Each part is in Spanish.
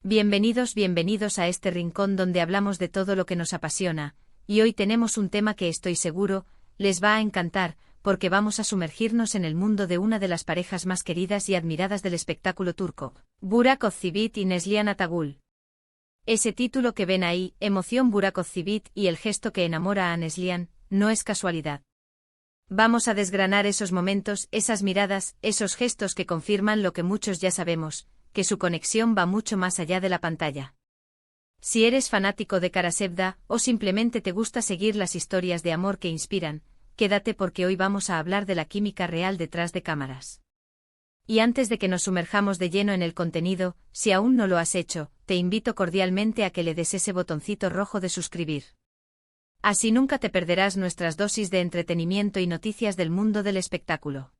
Bienvenidos a este rincón donde hablamos de todo lo que nos apasiona, y hoy tenemos un tema que estoy seguro les va a encantar, porque vamos a sumergirnos en el mundo de una de las parejas más queridas y admiradas del espectáculo turco, Burak Özçivit y Neslihan Atagül. Ese título que ven ahí, Emoción Burak Özçivit y el gesto que enamora a Neslihan, no es casualidad. Vamos a desgranar esos momentos, esas miradas, esos gestos que confirman lo que muchos ya sabemos, que su conexión va mucho más allá de la pantalla. Si eres fanático de Karasevda, o simplemente te gusta seguir las historias de amor que inspiran, quédate porque hoy vamos a hablar de la química real detrás de cámaras. Y antes de que nos sumerjamos de lleno en el contenido, si aún no lo has hecho, te invito cordialmente a que le des ese botoncito rojo de suscribir. Así nunca te perderás nuestras dosis de entretenimiento y noticias del mundo del espectáculo.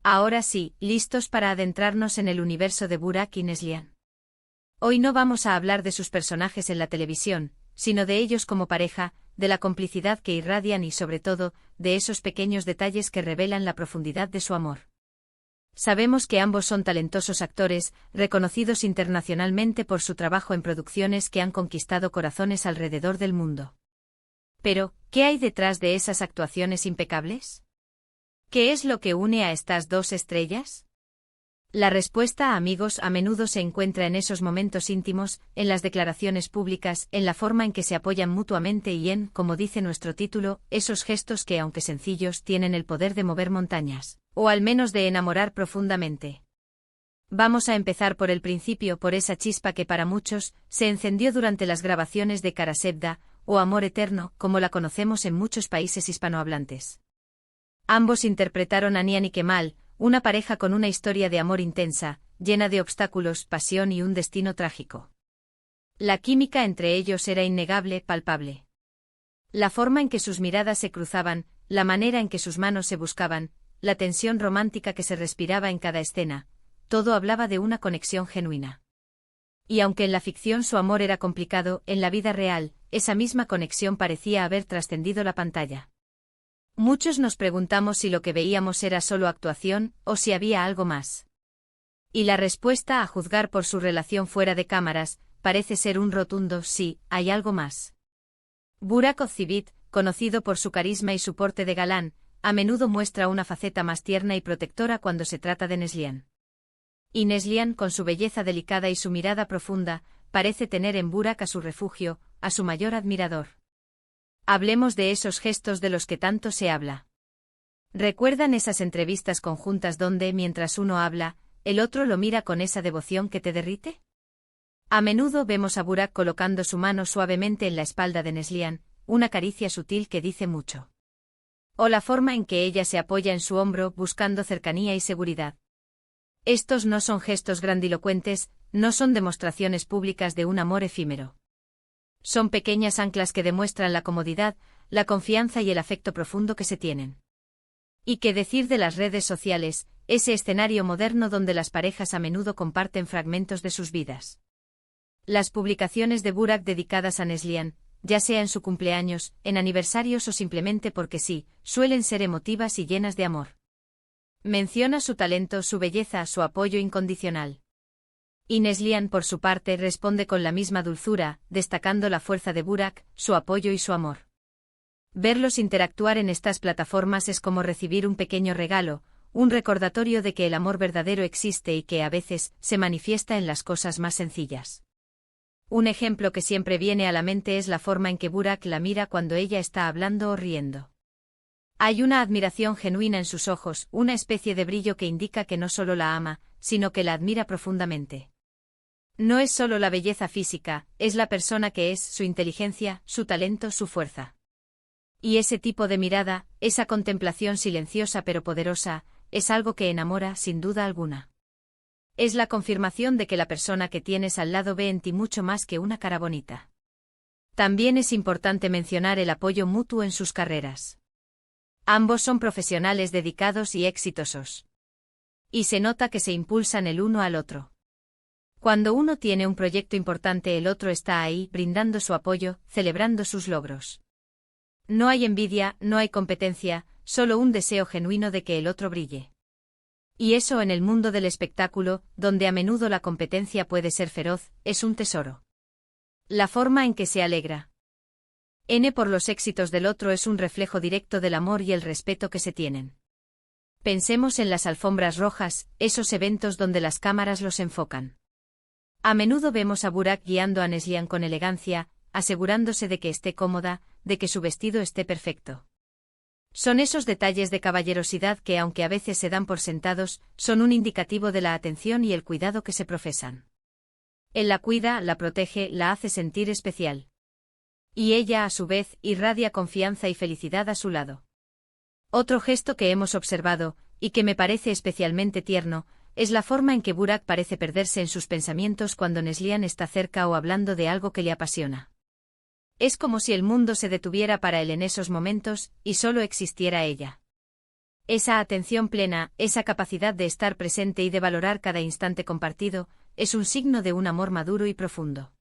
Ahora sí, listos para adentrarnos en el universo de Burak y Neslihan. Hoy no vamos a hablar de sus personajes en la televisión, sino de ellos como pareja, de la complicidad que irradian y sobre todo, de esos pequeños detalles que revelan la profundidad de su amor. Sabemos que ambos son talentosos actores, reconocidos internacionalmente por su trabajo en producciones que han conquistado corazones alrededor del mundo. Pero, ¿qué hay detrás de esas actuaciones impecables? ¿Qué es lo que une a estas dos estrellas? La respuesta, amigos, a menudo se encuentra en esos momentos íntimos, en las declaraciones públicas, en la forma en que se apoyan mutuamente y en, como dice nuestro título, esos gestos que, aunque sencillos, tienen el poder de mover montañas, o al menos de enamorar profundamente. Vamos a empezar por el principio, por esa chispa que para muchos se encendió durante las grabaciones de Karasevda, o Amor Eterno, como la conocemos en muchos países hispanohablantes. Ambos interpretaron a Nihan y Kemal, una pareja con una historia de amor intensa, llena de obstáculos, pasión y un destino trágico. La química entre ellos era innegable, palpable. La forma en que sus miradas se cruzaban, la manera en que sus manos se buscaban, la tensión romántica que se respiraba en cada escena, todo hablaba de una conexión genuina. Y aunque en la ficción su amor era complicado, en la vida real, esa misma conexión parecía haber trascendido la pantalla. Muchos nos preguntamos si lo que veíamos era solo actuación, o si había algo más. Y la respuesta, a juzgar por su relación fuera de cámaras, parece ser un rotundo sí, hay algo más. Burak Özçivit, conocido por su carisma y su porte de galán, a menudo muestra una faceta más tierna y protectora cuando se trata de Neslihan. Y Neslihan, con su belleza delicada y su mirada profunda, parece tener en Burak a su refugio, a su mayor admirador. Hablemos de esos gestos de los que tanto se habla. ¿Recuerdan esas entrevistas conjuntas donde, mientras uno habla, el otro lo mira con esa devoción que te derrite? A menudo vemos a Burak colocando su mano suavemente en la espalda de Neslihan, una caricia sutil que dice mucho. O la forma en que ella se apoya en su hombro buscando cercanía y seguridad. Estos no son gestos grandilocuentes, no son demostraciones públicas de un amor efímero. Son pequeñas anclas que demuestran la comodidad, la confianza y el afecto profundo que se tienen. ¿Y qué decir de las redes sociales, ese escenario moderno donde las parejas a menudo comparten fragmentos de sus vidas? Las publicaciones de Burak dedicadas a Neslihan, ya sea en su cumpleaños, en aniversarios o simplemente porque sí, suelen ser emotivas y llenas de amor. Menciona su talento, su belleza, su apoyo incondicional. Y Neslihan, por su parte, responde con la misma dulzura, destacando la fuerza de Burak, su apoyo y su amor. Verlos interactuar en estas plataformas es como recibir un pequeño regalo, un recordatorio de que el amor verdadero existe y que a veces se manifiesta en las cosas más sencillas. Un ejemplo que siempre viene a la mente es la forma en que Burak la mira cuando ella está hablando o riendo. Hay una admiración genuina en sus ojos, una especie de brillo que indica que no solo la ama, sino que la admira profundamente. No es solo la belleza física, es la persona que es, su inteligencia, su talento, su fuerza. Y ese tipo de mirada, esa contemplación silenciosa pero poderosa, es algo que enamora sin duda alguna. Es la confirmación de que la persona que tienes al lado ve en ti mucho más que una cara bonita. También es importante mencionar el apoyo mutuo en sus carreras. Ambos son profesionales dedicados y exitosos. Y se nota que se impulsan el uno al otro. Cuando uno tiene un proyecto importante, el otro está ahí, brindando su apoyo, celebrando sus logros. No hay envidia, no hay competencia, solo un deseo genuino de que el otro brille. Y eso en el mundo del espectáculo, donde a menudo la competencia puede ser feroz, es un tesoro. La forma en que se alegra por los éxitos del otro es un reflejo directo del amor y el respeto que se tienen. Pensemos en las alfombras rojas, esos eventos donde las cámaras los enfocan. A menudo vemos a Burak guiando a Neslihan con elegancia, asegurándose de que esté cómoda, de que su vestido esté perfecto. Son esos detalles de caballerosidad que, aunque a veces se dan por sentados, son un indicativo de la atención y el cuidado que se profesan. Él la cuida, la protege, la hace sentir especial. Y ella, a su vez, irradia confianza y felicidad a su lado. Otro gesto que hemos observado, y que me parece especialmente tierno, es la forma en que Burak parece perderse en sus pensamientos cuando Neslihan está cerca o hablando de algo que le apasiona. Es como si el mundo se detuviera para él en esos momentos, y solo existiera ella. Esa atención plena, esa capacidad de estar presente y de valorar cada instante compartido, es un signo de un amor maduro y profundo.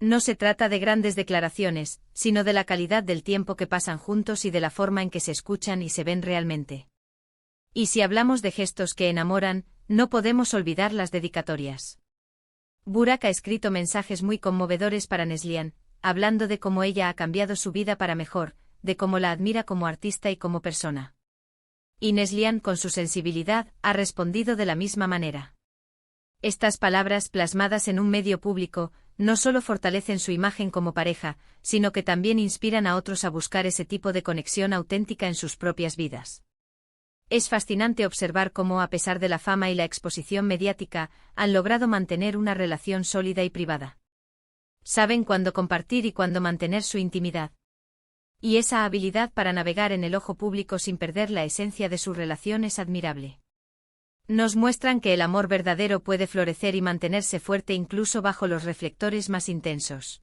No se trata de grandes declaraciones, sino de la calidad del tiempo que pasan juntos y de la forma en que se escuchan y se ven realmente. Y si hablamos de gestos que enamoran, no podemos olvidar las dedicatorias. Burak ha escrito mensajes muy conmovedores para Neslihan, hablando de cómo ella ha cambiado su vida para mejor, de cómo la admira como artista y como persona. Y Neslihan, con su sensibilidad, ha respondido de la misma manera. Estas palabras, plasmadas en un medio público, no solo fortalecen su imagen como pareja, sino que también inspiran a otros a buscar ese tipo de conexión auténtica en sus propias vidas. Es fascinante observar cómo, a pesar de la fama y la exposición mediática, han logrado mantener una relación sólida y privada. Saben cuándo compartir y cuándo mantener su intimidad. Y esa habilidad para navegar en el ojo público sin perder la esencia de su relación es admirable. Nos muestran que el amor verdadero puede florecer y mantenerse fuerte incluso bajo los reflectores más intensos.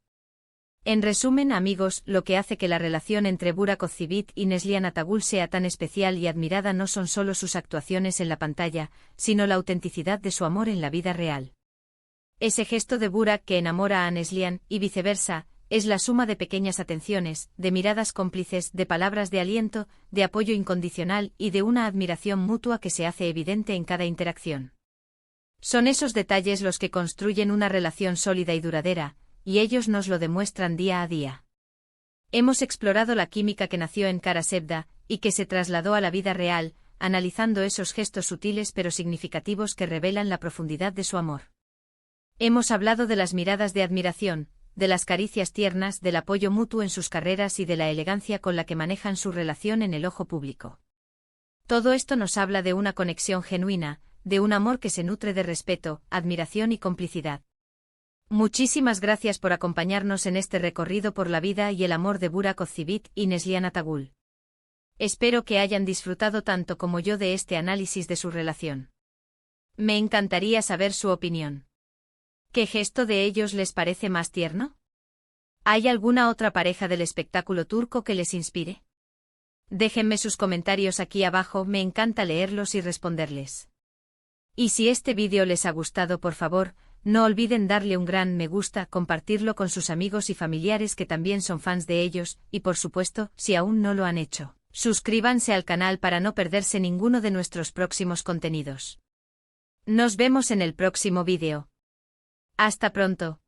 En resumen, amigos, lo que hace que la relación entre Burak Ozceğit y Neslihan Atagül sea tan especial y admirada no son solo sus actuaciones en la pantalla, sino la autenticidad de su amor en la vida real. Ese gesto de Burak que enamora a Neslihan, y viceversa, es la suma de pequeñas atenciones, de miradas cómplices, de palabras de aliento, de apoyo incondicional y de una admiración mutua que se hace evidente en cada interacción. Son esos detalles los que construyen una relación sólida y duradera, y ellos nos lo demuestran día a día. Hemos explorado la química que nació en Kara Sevda, y que se trasladó a la vida real, analizando esos gestos sutiles pero significativos que revelan la profundidad de su amor. Hemos hablado de las miradas de admiración, de las caricias tiernas, del apoyo mutuo en sus carreras y de la elegancia con la que manejan su relación en el ojo público. Todo esto nos habla de una conexión genuina, de un amor que se nutre de respeto, admiración y complicidad. Muchísimas gracias por acompañarnos en este recorrido por la vida y el amor de Burak Ozceğit y Neslihan Atagül. Espero que hayan disfrutado tanto como yo de este análisis de su relación. Me encantaría saber su opinión. ¿Qué gesto de ellos les parece más tierno? ¿Hay alguna otra pareja del espectáculo turco que les inspire? Déjenme sus comentarios aquí abajo, me encanta leerlos y responderles. Y si este vídeo les ha gustado, por favor, no olviden darle un gran me gusta, compartirlo con sus amigos y familiares que también son fans de ellos, y por supuesto, si aún no lo han hecho, suscríbanse al canal para no perderse ninguno de nuestros próximos contenidos. Nos vemos en el próximo vídeo. Hasta pronto.